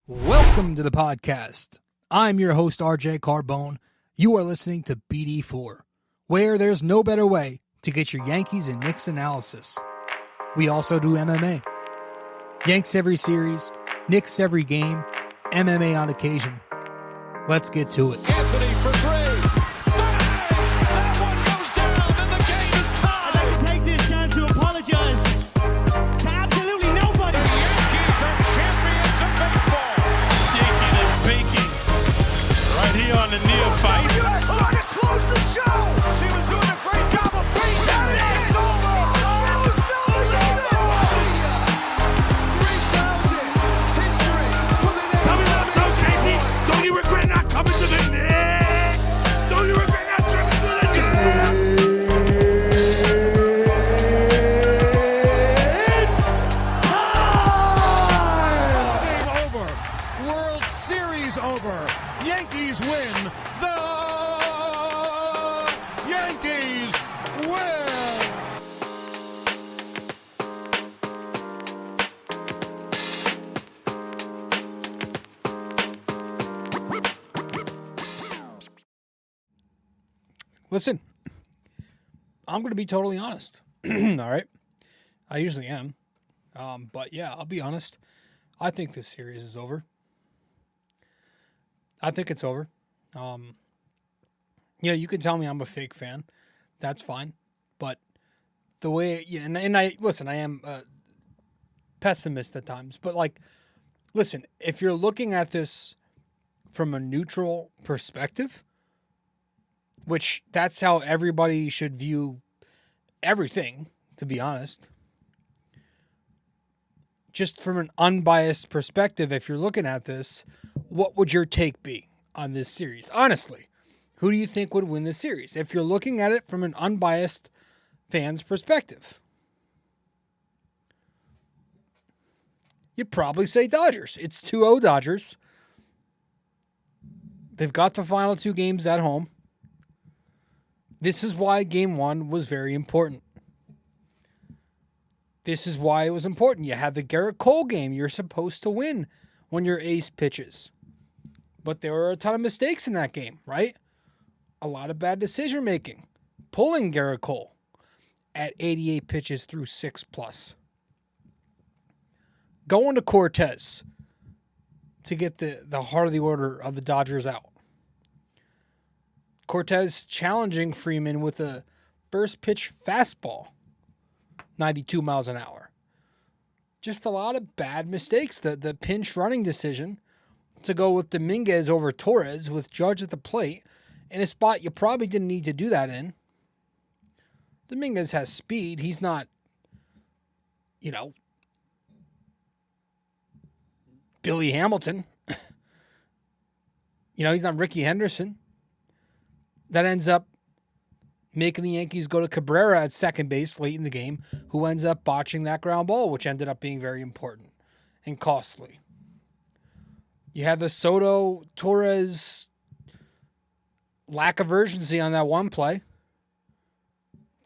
Welcome to the podcast. I'm your host, RJ Carbone. You are listening to BD4, where there's no better way to get your Yankees and Knicks analysis. We also do MMA. Yanks every series, Knicks every game, MMA on occasion. Let's get to it. Anthony for three. That one goes down, and the game is tied. I'd like to take this chance to apologize to absolutely nobody. The Yankees are champions of baseball. Shaking and baking right here on the neophyte. U.S. trying to close the show. She was doing a great job of feeding. That is It's over. Coming up, so KP, don't you regret not coming to the net? Don't you regret not coming to the net? Game over. World Series over. Yankees win. The Yankees win. Listen, I'm going to be totally honest. All right? I usually am. But yeah, I'll be honest. I think this series is over. I think it's over. You can tell me I'm a fake fan. That's fine. But the way, and I listen, I am a pessimist at times. But listen, if you're looking at this from a neutral perspective, which that's how everybody should view everything, to be honest. Just from an unbiased perspective, if you're looking at this, what would your take be on this series? Honestly, who do you think would win this series? If you're looking at it from an unbiased fan's perspective, you'd probably say Dodgers. It's 2-0 Dodgers. They've got the final two games at home. This is why Game 1 was very important. This is why it was important. You had the Garrett Cole game. You're supposed to win when your ace pitches. But there were a ton of mistakes in that game, right? A lot of bad decision making. Pulling Garrett Cole at 88 pitches through 6+. Going to Cortez to get the heart of the order of the Dodgers out. Cortez challenging Freeman with a first pitch fastball, 92 miles an hour. Just a lot of bad mistakes. The pinch running decision to go with Dominguez over Torres with Judge at the plate in a spot you probably didn't need to do that in. Dominguez has speed. He's not, Billy Hamilton. He's not Ricky Henderson. That ends up making the Yankees go to Cabrera at second base late in the game, who ends up botching that ground ball, which ended up being very important and costly. You have the Soto-Torres lack of urgency on that one play.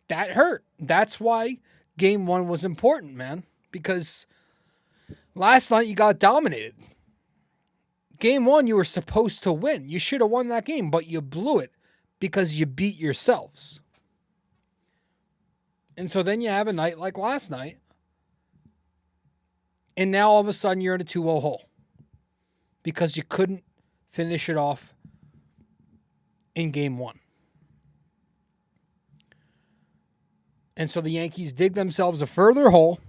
That hurt. That's why Game 1 was important, man, because last night you got dominated. Game 1, you were supposed to win. You should have won that game, but you blew it. Because you beat yourselves. And so then you have a night like last night. And now all of a sudden you're in a 2-0 hole. Because you couldn't finish it off in Game 1. And so the Yankees dig themselves a further hole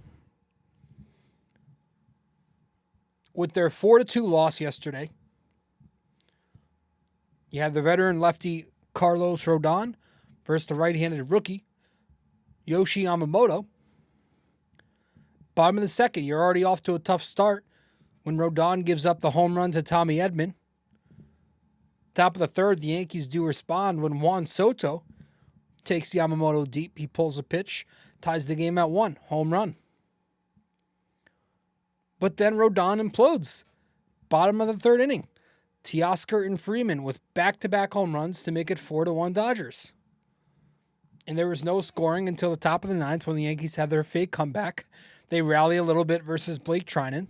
with their 4-2 loss yesterday. You had the veteran lefty Carlos Rodon versus the right-handed rookie, Yoshi Yamamoto. Bottom of the second, you're already off to a tough start when Rodon gives up the home run to Tommy Edman. Top of the third, the Yankees do respond when Juan Soto takes Yamamoto deep. He pulls a pitch, ties the game at 1, home run. But then Rodon implodes. Bottom of the third inning. Teoscar and Freeman with back-to-back home runs to make it 4-1 Dodgers. And there was no scoring until the top of the ninth when the Yankees had their fake comeback. They rally a little bit versus Blake Trinan.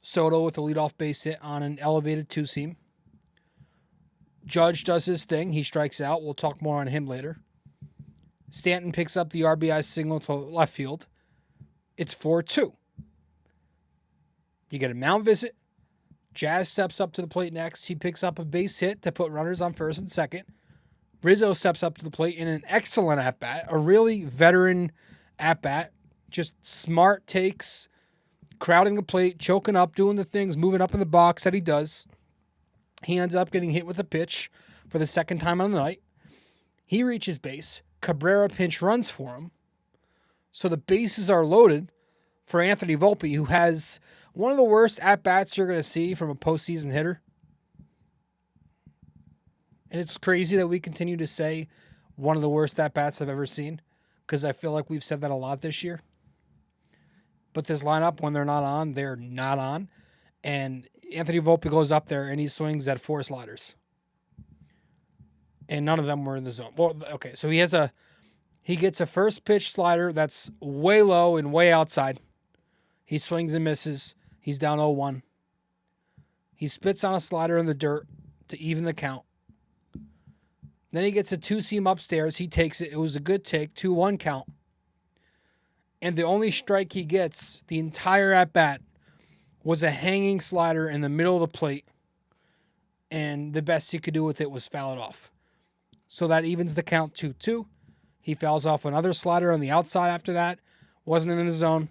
Soto with a leadoff base hit on an elevated two-seam. Judge does his thing. He strikes out. We'll talk more on him later. Stanton picks up the RBI signal to left field. It's 4-2. You get a mound visit. Jazz steps up to the plate next. He picks up a base hit to put runners on first and second. Rizzo steps up to the plate in an excellent at-bat, a really veteran at-bat. Just smart takes, crowding the plate, choking up, doing the things, moving up in the box that he does. He ends up getting hit with a pitch for the second time on the night. He reaches base. Cabrera pinch runs for him. So the bases are loaded for Anthony Volpe, who has one of the worst at-bats you're going to see from a postseason hitter. And it's crazy that we continue to say one of the worst at-bats I've ever seen, because I feel like we've said that a lot this year. But this lineup, when they're not on, they're not on. And Anthony Volpe goes up there and he swings at 4 sliders. And none of them were in the zone. Well, okay, so he gets a first pitch slider that's way low and way outside. He swings and misses. He's down 0-1. He spits on a slider in the dirt to even the count. Then he gets a two-seam upstairs. He takes it. It was a good take. 2-1 count. And the only strike he gets the entire at-bat was a hanging slider in the middle of the plate. And the best he could do with it was foul it off. So that evens the count 2-2. He fouls off another slider on the outside after that. Wasn't in the zone.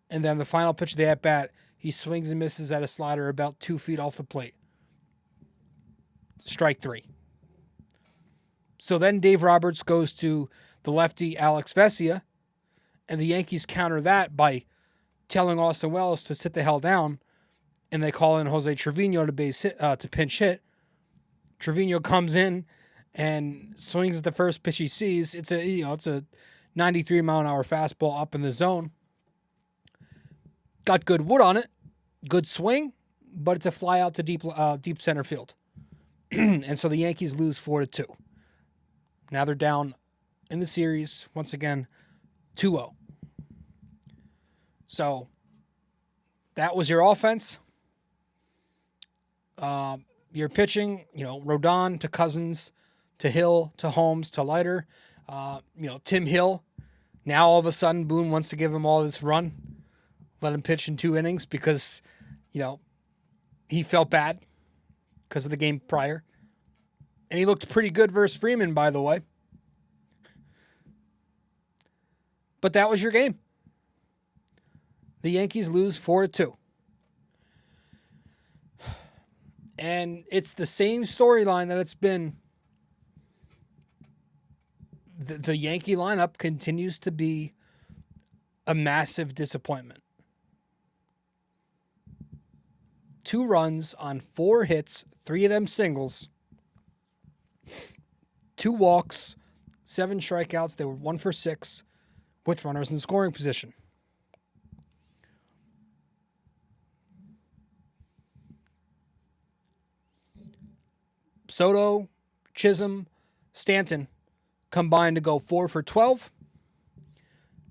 And then the final pitch of the at-bat, he swings and misses at a slider about 2 feet off the plate. Strike 3. So then Dave Roberts goes to the lefty Alex Vesia, and the Yankees counter that by telling Austin Wells to sit the hell down, and they call in Jose Trevino to pinch hit. Trevino comes in and swings at the first pitch he sees. It's a 93-mile-an-hour fastball up in the zone. Got good wood on it, good swing, but it's a fly out to deep center field. And so the Yankees lose 4-2. Now they're down in the series, once again, 2-0. So that was your offense. Your pitching, Rodon to Cousins, to Hill, to Holmes, to Leiter. Tim Hill. Now all of a sudden Boone wants to give him all this run. Let him pitch in 2 innings because, he felt bad because of the game prior. And he looked pretty good versus Freeman, by the way. But that was your game. The Yankees lose 4-2. And it's the same storyline that it's been. The Yankee lineup continues to be a massive disappointment. 2 runs on 4 hits, 3 of them singles. 2 walks, 7 strikeouts. They were 1 for 6 with runners in scoring position. Soto, Chisholm, Stanton combined to go 4 for 12.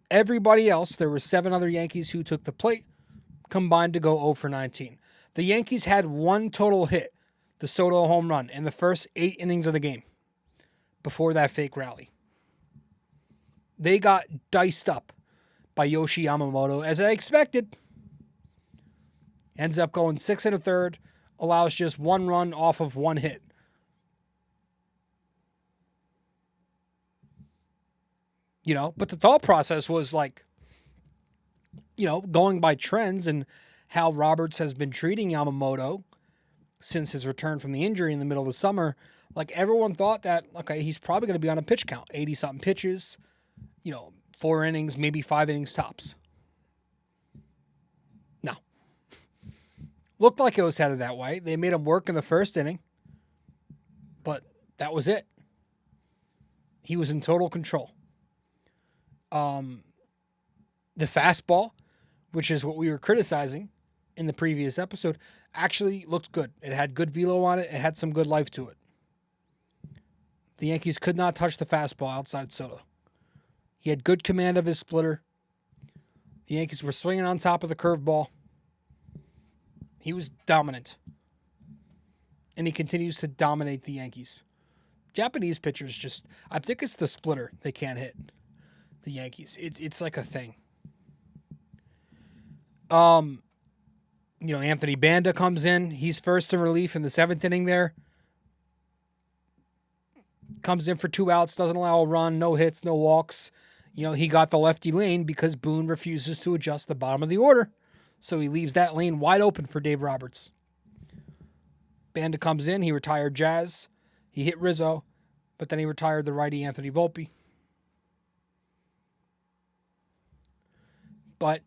Everybody else, there were 7 other Yankees who took the plate, combined to go 0 for 19. The Yankees had 1 total hit, the Soto home run, in the first 8 innings of the game before that fake rally. They got diced up by Yoshi Yamamoto, as I expected. Ends up going 6 1/3, allows just 1 run off of 1 hit. But the thought process was going by trends and how Roberts has been treating Yamamoto since his return from the injury in the middle of the summer. Everyone thought that, okay, he's probably going to be on a pitch count, 80-something pitches, 4 innings, maybe 5 innings tops. No. Looked like it was headed that way. They made him work in the first inning, but that was it. He was in total control. The fastball, which is what we were criticizing in the previous episode, actually looked good. It had good velo on it. It had some good life to it. The Yankees could not touch the fastball outside Soto. He had good command of his splitter. The Yankees were swinging on top of the curveball. He was dominant. And he continues to dominate the Yankees. Japanese pitchers just, I think it's the splitter they can't hit. The Yankees. It's like a thing. Anthony Banda comes in. He's first in relief in the 7th inning there. Comes in for 2 outs, doesn't allow a run, no hits, no walks. He got the lefty lane because Boone refuses to adjust the bottom of the order. So he leaves that lane wide open for Dave Roberts. Banda comes in. He retired Jazz. He hit Rizzo, but then he retired the righty Anthony Volpe. But,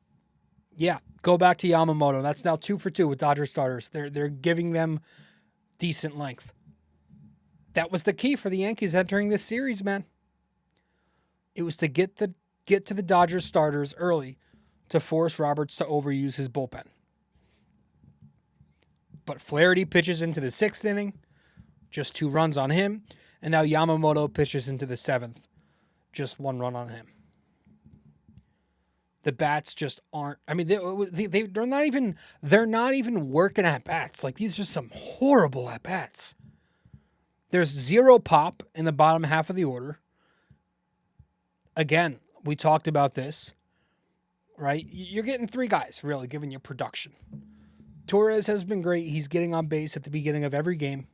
yeah, go back to Yamamoto. That's now 2 for 2 with Dodgers starters. They're giving them decent length. That was the key for the Yankees entering this series, man. It was to get to the Dodgers starters early to force Roberts to overuse his bullpen. But Flaherty pitches into the 6th inning, just 2 runs on him, and now Yamamoto pitches into the 7th, just 1 run on him. The bats just aren't. I mean, they're not even working at bats. Like, these are some horrible at bats. There's 0 pop in the bottom half of the order. Again, we talked about this, right? You're getting 3 guys really giving you production. Torres has been great. He's getting on base at the beginning of every game.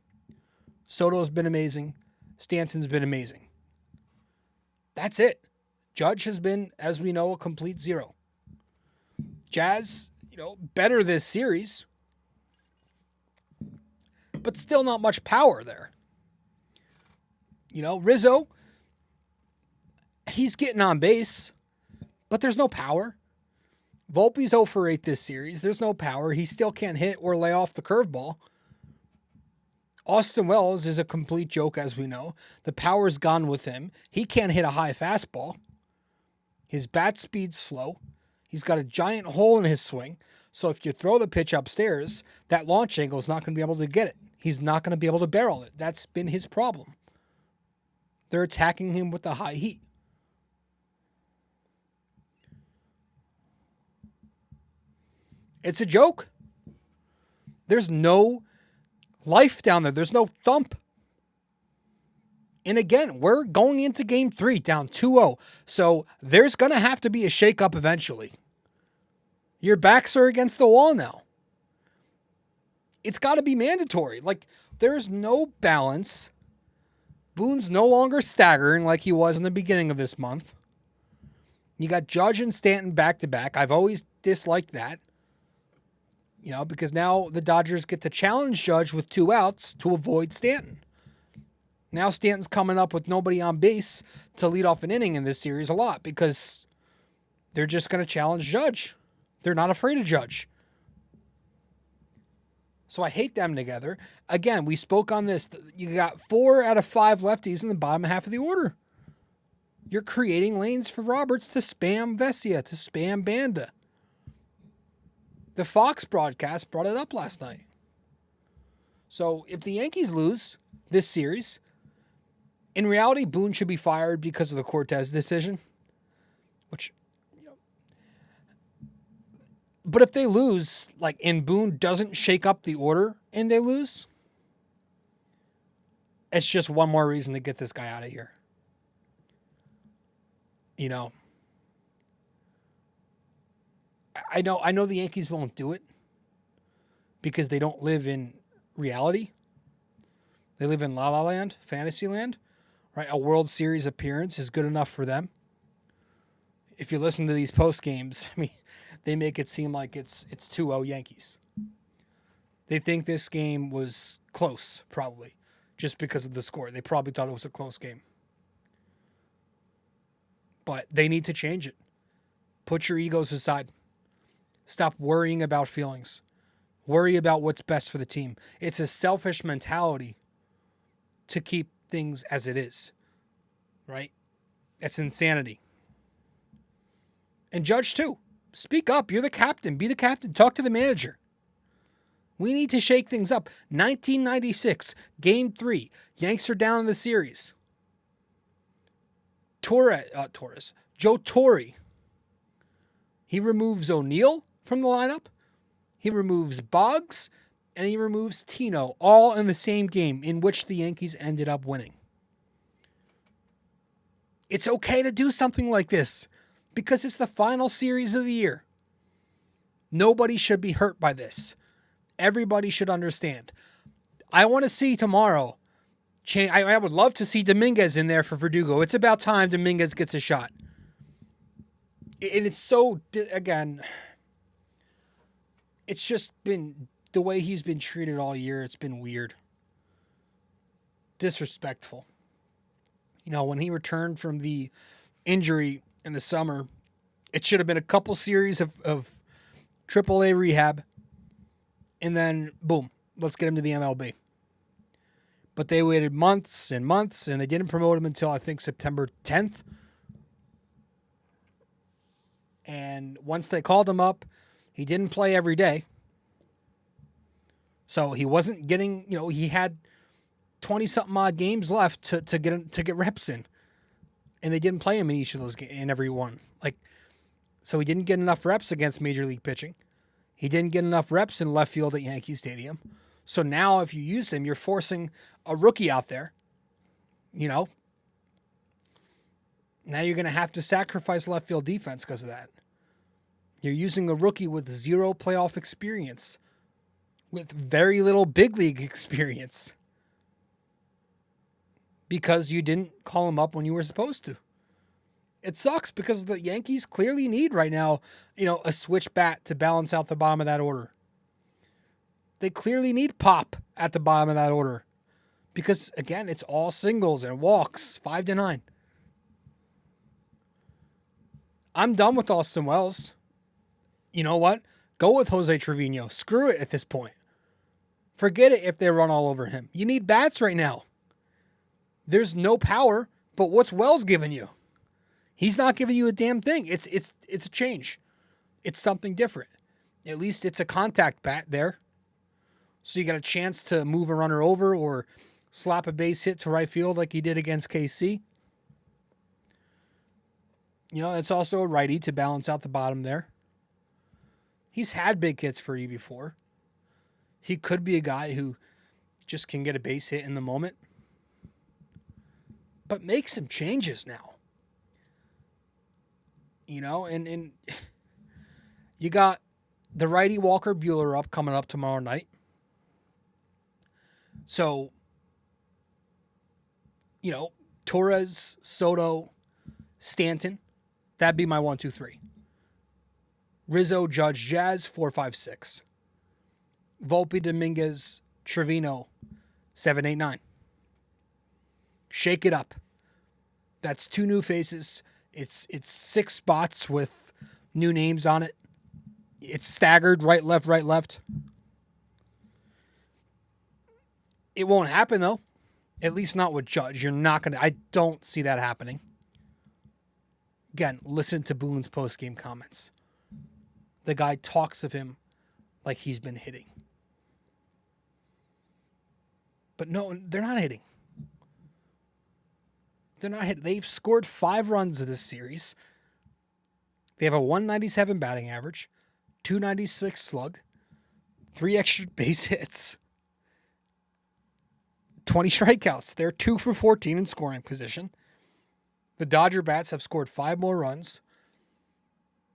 Soto's been amazing. Stanton's been amazing. That's it. Judge has been, as we know, a complete 0. Jazz, better this series, but still not much power there. Rizzo, he's getting on base, but there's no power. Volpe's 0 for 8 this series. There's no power. He still can't hit or lay off the curveball. Austin Wells is a complete joke, as we know. The power's gone with him. He can't hit a high fastball. His bat speed's slow. He's got a giant hole in his swing. So if you throw the pitch upstairs, that launch angle is not going to be able to get it. He's not going to be able to barrel it. That's been his problem. They're attacking him with the high heat. It's a joke. There's no life down there. There's no thump. And again, we're going into game 3 down 2-0. So there's going to have to be a shakeup eventually. Your backs are against the wall now. It's got to be mandatory. Like, there's no balance. Boone's no longer staggering like he was in the beginning of this month. You got Judge and Stanton back-to-back. I've always disliked that. Because now the Dodgers get to challenge Judge with 2 outs to avoid Stanton. Now Stanton's coming up with nobody on base to lead off an inning in this series a lot because they're just going to challenge Judge. They're not afraid of Judge. So I hate them together. Again, we spoke on this. You got 4 out of 5 lefties in the bottom half of the order. You're creating lanes for Roberts to spam Vesia, to spam Banda. The Fox broadcast brought it up last night. So if the Yankees lose this series, in reality, Boone should be fired because of the Cortez decision. But if they lose, and Boone doesn't shake up the order and they lose, it's just one more reason to get this guy out of here. I know the Yankees won't do it because they don't live in reality. They live in La La Land, fantasy land, right? A World Series appearance is good enough for them. If you listen to these post games, they make it seem like it's 2-0 Yankees. They think this game was close, probably, just because of the score. They probably thought it was a close game. But they need to change it. Put your egos aside. Stop worrying about feelings. Worry about what's best for the team. It's a selfish mentality to keep things as it is, right? That's insanity. And Judge, too. Speak up. You're the captain. Be the captain. Talk to the manager. We need to shake things up. 1996, Game 3. Yanks are down in the series. Joe Torre. He removes O'Neill from the lineup. He removes Boggs, and he removes Tino, all in the same game in which the Yankees ended up winning. It's okay to do something like this because it's the final series of the year. Nobody should be hurt by this. Everybody should understand. I want to see tomorrow. I would love to see Dominguez in there for Verdugo. It's about time Dominguez gets a shot. And it's so, again, it's just been the way he's been treated all year. It's been weird. Disrespectful. You know, when he returned from the injury in the summer, it should have been a couple series of AAA rehab. And then, boom, let's get him to the MLB. But they waited months and months, and they didn't promote him until, I think, September 10th. And once they called him up, he didn't play every day. So he wasn't getting, he had 20-something odd games left to get reps in. And they didn't play him in each of those in every one. So he didn't get enough reps against Major League pitching. He didn't get enough reps in left field at Yankee Stadium. So now if you use him, you're forcing a rookie out there. Now you're going to have to sacrifice left field defense because of that. You're using a rookie with zero playoff experience, with very little big league experience, because you didn't call him up when you were supposed to. It sucks because the Yankees clearly need right now, a switch bat to balance out the bottom of that order. They clearly need pop at the bottom of that order because, again, it's all singles and walks, 5-9. I'm done with Austin Wells. You know what? Go with Jose Trevino. Screw it at this point. Forget it if they run all over him. You need bats right now. There's no power, but what's Wells giving you? He's not giving you a damn thing. It's a change. It's something different. At least it's a contact bat there. So you got a chance to move a runner over or slap a base hit to right field like he did against KC. It's also a righty to balance out the bottom there. He's had big hits for you before. He could be a guy who just can get a base hit in the moment. But make some changes now. And you got the righty Walker Buehler coming up tomorrow night. So, Torres, Soto, Stanton. That'd be my 1, 2, 3. Rizzo, Judge, Jazz, 4, 5, 6. Volpe, Dominguez, Trevino, 7, 8, 9. Shake it up. That's 2 new faces. It's 6 spots with new names on it. It's staggered, right, left. It won't happen, though. At least not with Judge. You're not going to... I don't see that happening. Again, listen to Boone's post-game comments. The guy talks of him like he's been hitting. But no, they're not hitting. They're not hitting. They've scored 5 runs in this series. They have a 197 batting average, 296 slug, 3 extra base hits, 20 strikeouts. They're 2 for 14 in scoring position. The Dodger bats have scored 5 more runs.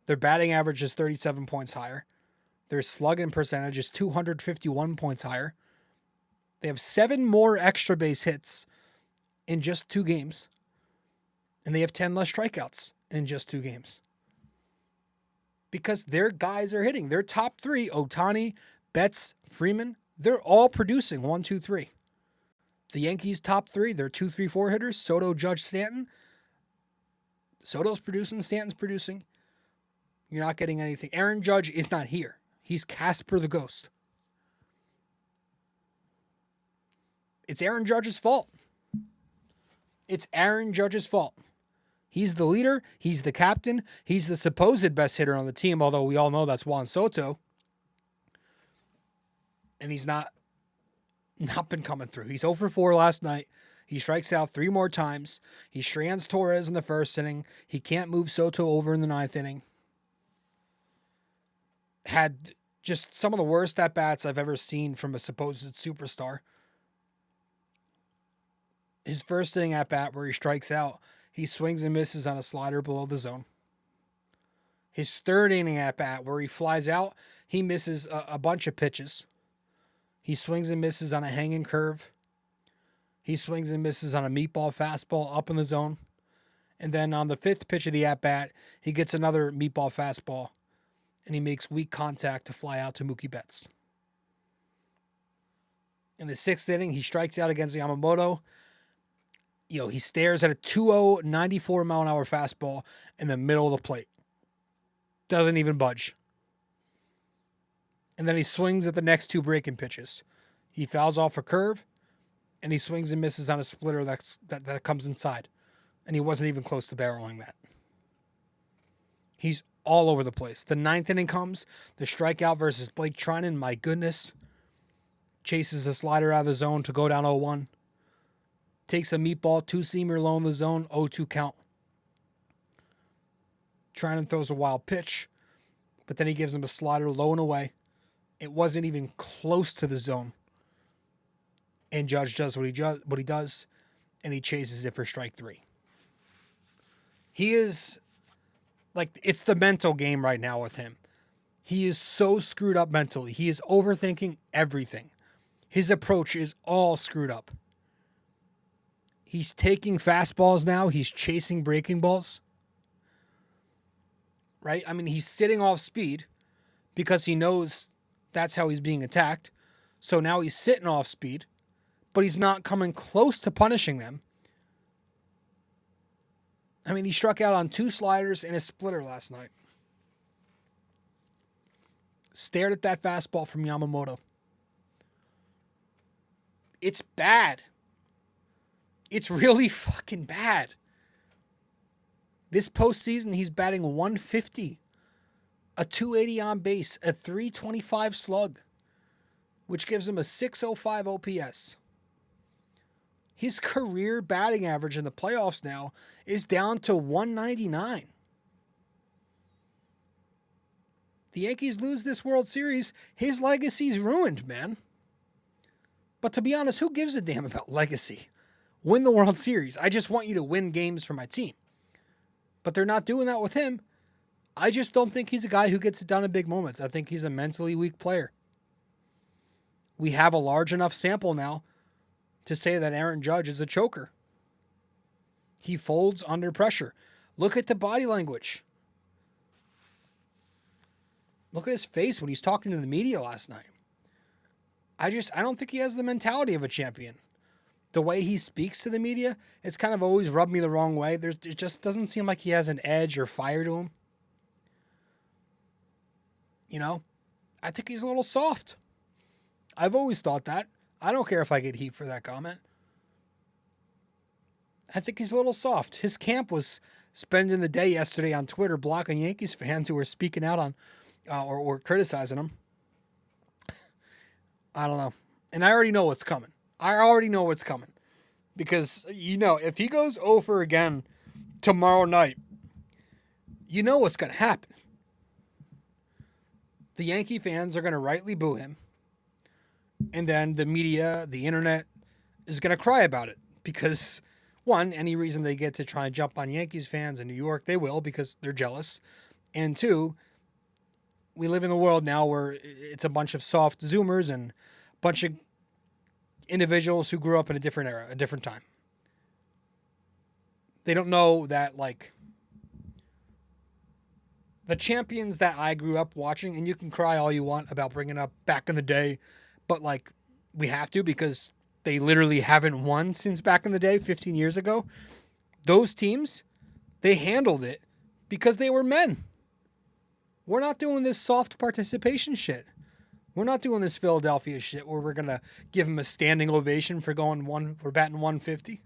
Their batting average is 37 points higher. Their slugging percentage is 251 points higher. They have 7 more extra base hits in just 2 games. And they have 10 less strikeouts in just 2 games. Because their guys are hitting. Their top 3, Ohtani, Betts, Freeman, they're all producing 1, 2, 3. The Yankees' top 3, they're 2, 3, 4 hitters. Soto, Judge, Stanton. Soto's producing, Stanton's producing. You're not getting anything. Aaron Judge is not here. He's Casper the Ghost. It's Aaron Judge's fault. It's Aaron Judge's fault. He's the leader. He's the captain. He's the supposed best hitter on the team, although we all know that's Juan Soto. And he's not been coming through. He's 0 for 4 last night. He strikes out 3 more times. He strands Torres in the first inning. He can't move Soto over in the 9th inning. Had just some of the worst at-bats I've ever seen from a supposed superstar. His first inning at-bat where he strikes out, he swings and misses on a slider below the zone. His third inning at-bat where he flies out, he misses a bunch of pitches. He swings and misses on a hanging curve. He swings and misses on a meatball fastball up in the zone. And then on the fifth pitch of the at-bat, he gets another meatball fastball. And he makes weak contact to fly out to Mookie Betts. In the sixth inning, he strikes out against Yamamoto. He stares at a 2-0, 94-mile-an-hour fastball in the middle of the plate. Doesn't even budge. And then he swings at the next two breaking pitches. He fouls off a curve, and he swings and misses on a splitter that comes inside. And he wasn't even close to barreling that. He's all over the place. The ninth inning comes. The strikeout versus Blake Trinan, my goodness. Chases a slider out of the zone to go down 0-1. Takes a meatball, two-seamer low in the zone, 0-2 count. Trinan throws a wild pitch, but then he gives him a slider low and away. It wasn't even close to the zone. And Judge does what he does, and he chases it for strike 3. He is, it's the mental game right now with him. He is so screwed up mentally. He is overthinking everything. His approach is all screwed up. He's taking fastballs now. He's chasing breaking balls. Right? I mean, he's sitting off speed because he knows that's how he's being attacked. So now he's sitting off speed, but he's not coming close to punishing them. I mean, he struck out on 2 sliders and a splitter last night. Stared at that fastball from Yamamoto. It's bad. It's really fucking bad. This postseason, he's batting 150, a 280 on base, a 325 slug, which gives him a 605 OPS. His career batting average in the playoffs now is down to 199. The Yankees lose this World Series, his legacy's ruined, man. But to be honest, who gives a damn about legacy? Win the World Series. I just want you to win games for my team. But they're not doing that with him. I just don't think he's a guy who gets it done in big moments. I think he's a mentally weak player. We have a large enough sample now to say that Aaron Judge is a choker. He folds under pressure. Look at the body language. Look at his face when he's talking to the media last night. I don't think he has the mentality of a champion. The way he speaks to the media, it's kind of always rubbed me the wrong way. It just doesn't seem like he has an edge or fire to him. I think he's a little soft. I've always thought that. I don't care if I get heat for that comment. I think he's a little soft. His camp was spending the day yesterday on Twitter blocking Yankees fans who were speaking out on or criticizing him. I don't know. And I already know what's coming. Because, if he goes over again tomorrow night, you know what's going to happen. The Yankee fans are going to rightly boo him. And then the media, the internet, is going to cry about it. Because, one, any reason they get to try and jump on Yankees fans in New York, they will because they're jealous. And two, we live in a world now where it's a bunch of soft Zoomers and a bunch of individuals who grew up in a different era, a different time. They don't know that, the champions that I grew up watching, and you can cry all you want about bringing up back in the day, but, we have to because they literally haven't won since back in the day, 15 years ago. Those teams, they handled it because they were men. We're not doing this soft participation shit. We're not doing this Philadelphia shit where we're going to give him a standing ovation for we're batting 150.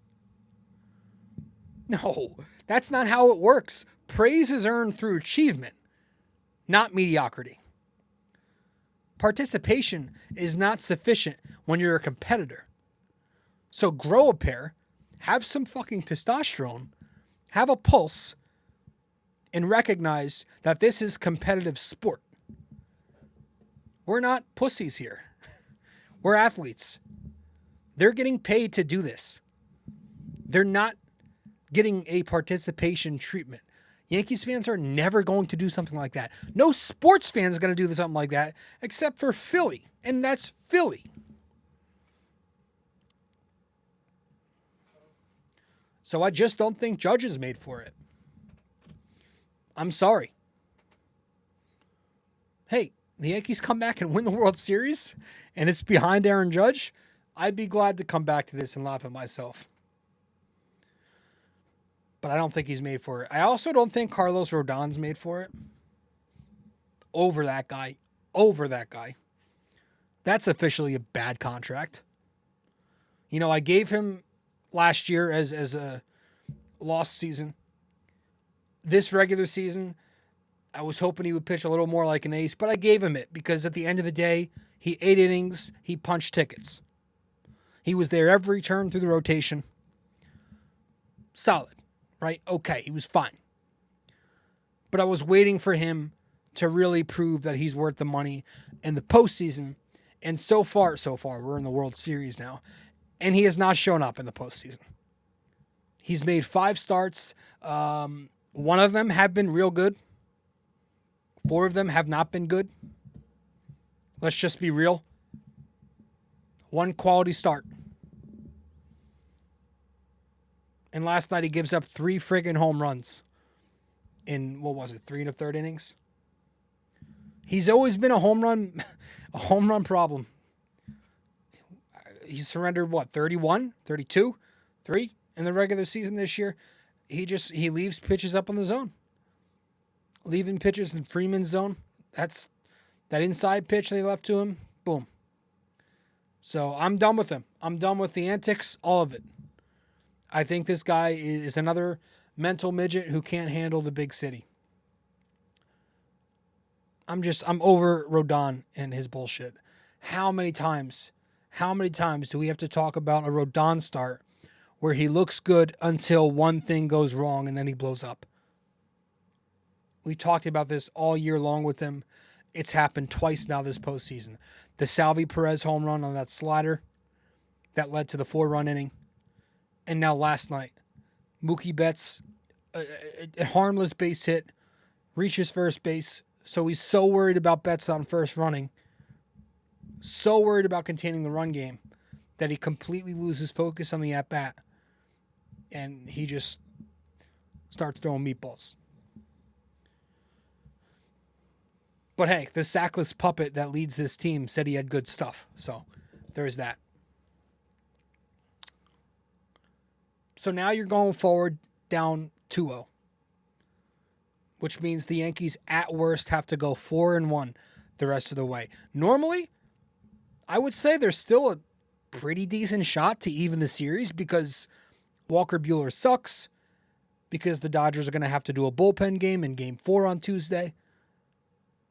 No, that's not how it works. Praise is earned through achievement, not mediocrity. Participation is not sufficient when you're a competitor. So grow a pair, have some fucking testosterone, have a pulse, and recognize that this is competitive sport. We're not pussies here. We're athletes. They're getting paid to do this. They're not getting a participation treatment. Yankees fans are never going to do something like that. No sports fan is going to do something like that except for Philly, and that's Philly. So I just don't think Judge is made for it. I'm sorry. Hey, the Yankees come back and win the World Series, and it's behind Aaron Judge. I'd be glad to come back to this and laugh at myself. But I don't think he's made for it. I also don't think Carlos Rodon's made for it. Over that guy. That's officially a bad contract. You know, I gave him last year as a lost season. This regular season, I was hoping he would pitch a little more like an ace, but I gave him it because at the end of the day, he 8 innings, he punched tickets. He was there every turn through the rotation. Solid, right? Okay, he was fine. But I was waiting for him to really prove that he's worth the money in the postseason. And so far, we're in the World Series now, and he has not shown up in the postseason. He's made 5 starts. One of them have been real good. 4 of them have not been good. Let's just be real. 1 quality start. And last night he gives up 3 friggin' home runs in, 3 1/3 innings? He's always been a home run problem. He surrendered 31, 32, 3 in the regular season this year. He leaves pitches up on the zone. Leaving pitches in Freeman's zone. That's that inside pitch they left to him. Boom. So I'm done with him. I'm done with the antics, all of it. I think this guy is another mental midget who can't handle the big city. I'm over Rodon and his bullshit. How many times do we have to talk about a Rodon start where he looks good until one thing goes wrong and then he blows up? We talked about this all year long with him. It's happened twice now this postseason. The Salvi Perez home run on that slider that led to the 4-run inning. And now last night, Mookie Betts, a harmless base hit, reaches first base. So he's so worried about Betts on first running, so worried about containing the run game, that he completely loses focus on the at-bat. And he just starts throwing meatballs. But hey, the sackless puppet that leads this team said he had good stuff. So there's that. So now you're going forward down 2-0. Which means the Yankees at worst have to go 4-1 the rest of the way. Normally, I would say there's still a pretty decent shot to even the series because Walker Buehler sucks, because the Dodgers are going to have to do a bullpen game in Game 4 on Tuesday,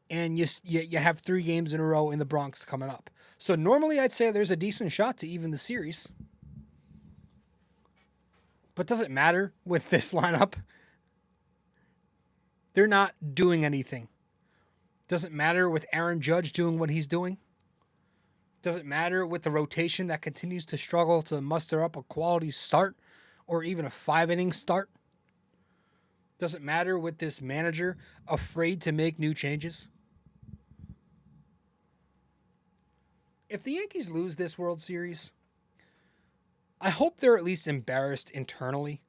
and you have 3 games in a row in the Bronx coming up. So normally I'd say there's a decent shot to even the series. But does it matter with this lineup? They're not doing anything. Doesn't matter with Aaron Judge doing what he's doing. Doesn't matter with the rotation that continues to struggle to muster up a quality start or even a 5-inning start. Doesn't matter with this manager afraid to make new changes. If the Yankees lose this World Series, I hope they're at least embarrassed internally.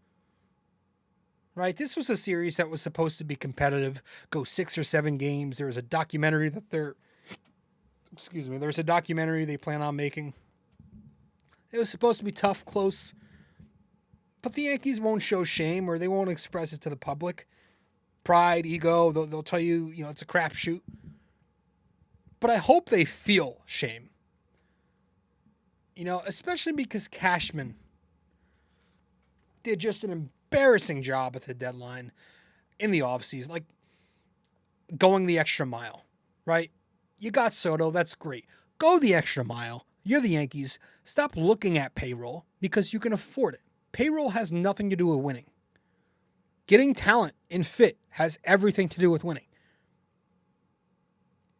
Right? This was a series that was supposed to be competitive, go 6 or 7 games. There was a documentary that there's a documentary they plan on making. It was supposed to be tough, close, but the Yankees won't show shame or they won't express it to the public. Pride, ego, they'll tell you, it's a crapshoot. But I hope they feel shame. Especially because Cashman did just an embarrassing job at the deadline in the offseason, like going the extra mile, right? You got Soto, that's great. Go the extra mile. You're the Yankees. Stop looking at payroll because you can afford it. Payroll has nothing to do with winning. Getting talent and fit has everything to do with winning.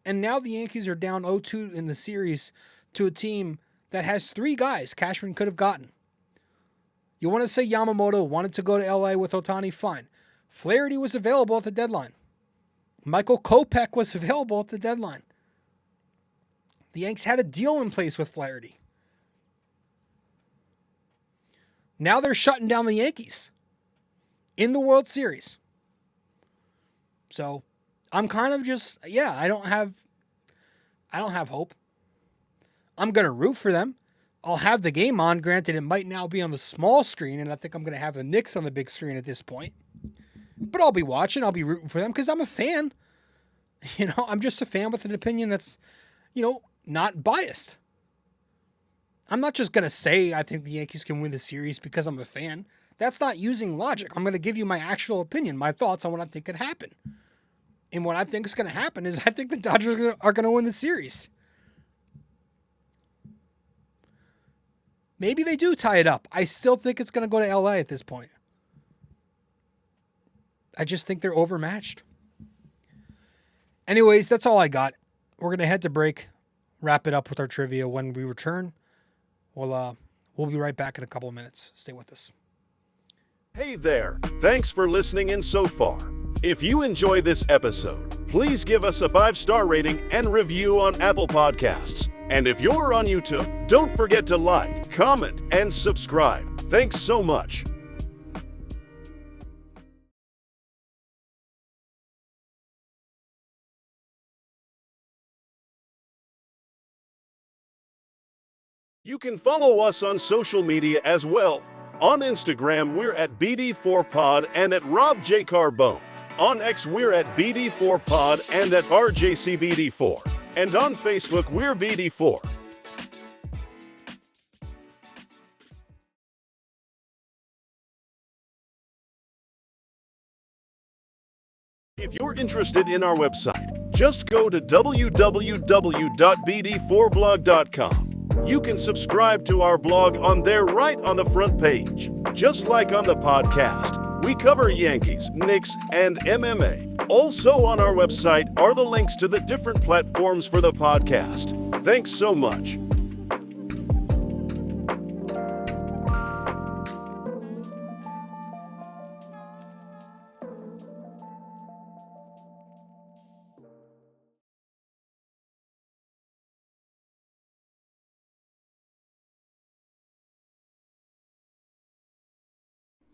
And now the Yankees are down 0-2 in the series to a team that has 3 guys Cashman could have gotten. You want to say Yamamoto wanted to go to LA with Ohtani? Fine. Flaherty was available at the deadline. Michael Kopech was available at the deadline. The Yanks had a deal in place with Flaherty. Now they're shutting down the Yankees in the World Series. So I'm kind of just, I don't have hope. I'm going to root for them. I'll have the game on. Granted, it might now be on the small screen, and I think I'm going to have the Knicks on the big screen at this point. But I'll be watching. I'll be rooting for them because I'm a fan. I'm just a fan with an opinion that's, not biased. I'm not just going to say I think the Yankees can win the series because I'm a fan. That's not using logic. I'm going to give you my actual opinion, my thoughts on what I think could happen. And what I think is going to happen is I think the Dodgers are going to win the series. Maybe they do tie it up. I still think it's going to go to LA at this point. I just think they're overmatched. Anyways, that's all I got. We're going to head to break, wrap it up with our trivia. When we return, we'll be right back in a couple of minutes. Stay with us. Hey there, thanks for listening in so far. If you enjoy this episode, please give us a 5-star rating and review on Apple Podcasts. And if you're on YouTube, don't forget to like, comment, and subscribe. Thanks so much. You can follow us on social media as well. On Instagram, we're at BD4Pod and at Rob J. Carbone. On X, we're at BD4Pod and at RJCBD4. And on Facebook, we're BD4. If you're interested in our website, just go to www.bd4blog.com. You can subscribe to our blog on there right on the front page. Just like on the podcast, we cover Yankees, Knicks, and MMA. Also on our website are the links to the different platforms for the podcast. Thanks so much.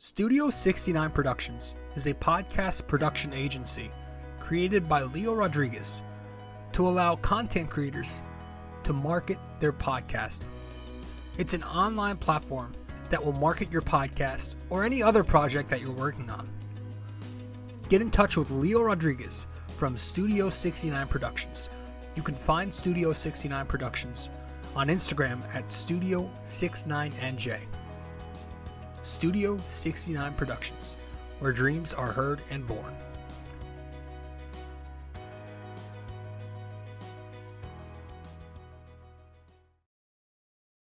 Studio 69 Productions is a podcast production agency created by Leo Rodriguez to allow content creators to market their podcast. It's an online platform that will market your podcast or any other project that you're working on. Get in touch with Leo Rodriguez from Studio 69 Productions. You can find Studio 69 Productions on Instagram at Studio69NJ. Studio 69 Productions, where dreams are heard and born.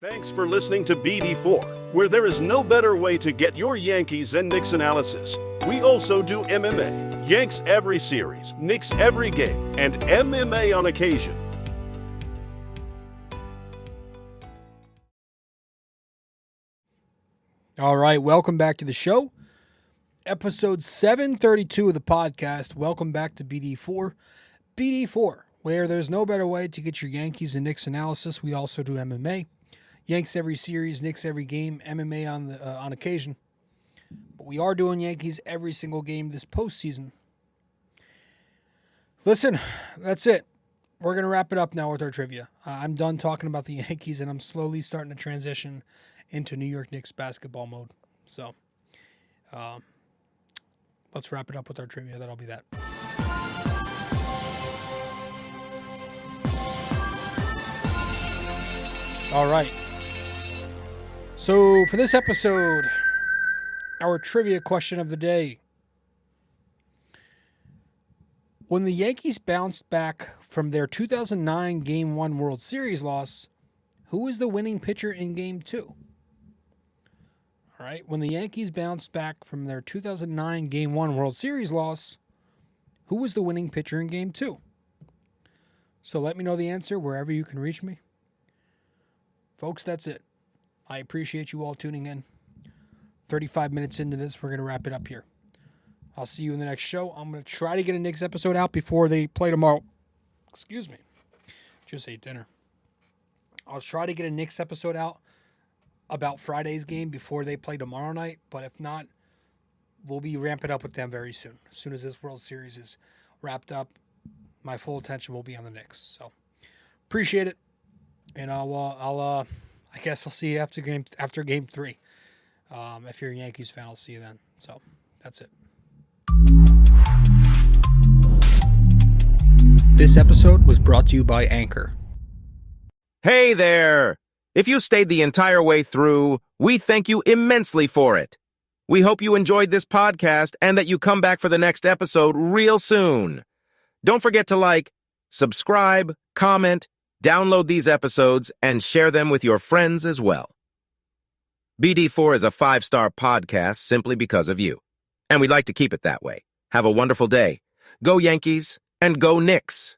Thanks for listening to BD4, where there is no better way to get your Yankees and Knicks analysis. We also do MMA, Yanks every series, Knicks every game, and MMA on occasion. All right, welcome back to the show. Episode 732 of the podcast. Welcome back to BD4. BD4, where there's no better way to get your Yankees and Knicks analysis. We also do MMA. Yanks every series, Knicks every game, MMA on occasion. But we are doing Yankees every single game this postseason. Listen, that's it. We're going to wrap it up now with our trivia. I'm done talking about the Yankees, and I'm slowly starting to transition into New York Knicks basketball mode. So, let's wrap it up with our trivia. That'll be that. All right. So, for this episode, our trivia question of the day. When the Yankees bounced back from their 2009 Game 1 World Series loss, who was the winning pitcher in Game 2? All right, when the Yankees bounced back from their 2009 Game 1 World Series loss, who was the winning pitcher in Game 2? So let me know the answer wherever you can reach me. Folks, that's it. I appreciate you all tuning in. 35 minutes into this, we're going to wrap it up here. I'll see you in the next show. I'm going to try to get a Knicks episode out before they play tomorrow. Excuse me. Just ate dinner. I'll try to get a Knicks episode out about Friday's game before they play tomorrow night. But if not, we'll be ramping up with them very soon. As soon as this World Series is wrapped up, my full attention will be on the Knicks. So appreciate it. And I guess I'll see you after game 3. If you're a Yankees fan, I'll see you then. So that's it. This episode was brought to you by Anchor. Hey there! If you stayed the entire way through, we thank you immensely for it. We hope you enjoyed this podcast and that you come back for the next episode real soon. Don't forget to like, subscribe, comment, download these episodes, and share them with your friends as well. BD4 is a 5-star podcast simply because of you. And we'd like to keep it that way. Have a wonderful day. Go Yankees and go Knicks!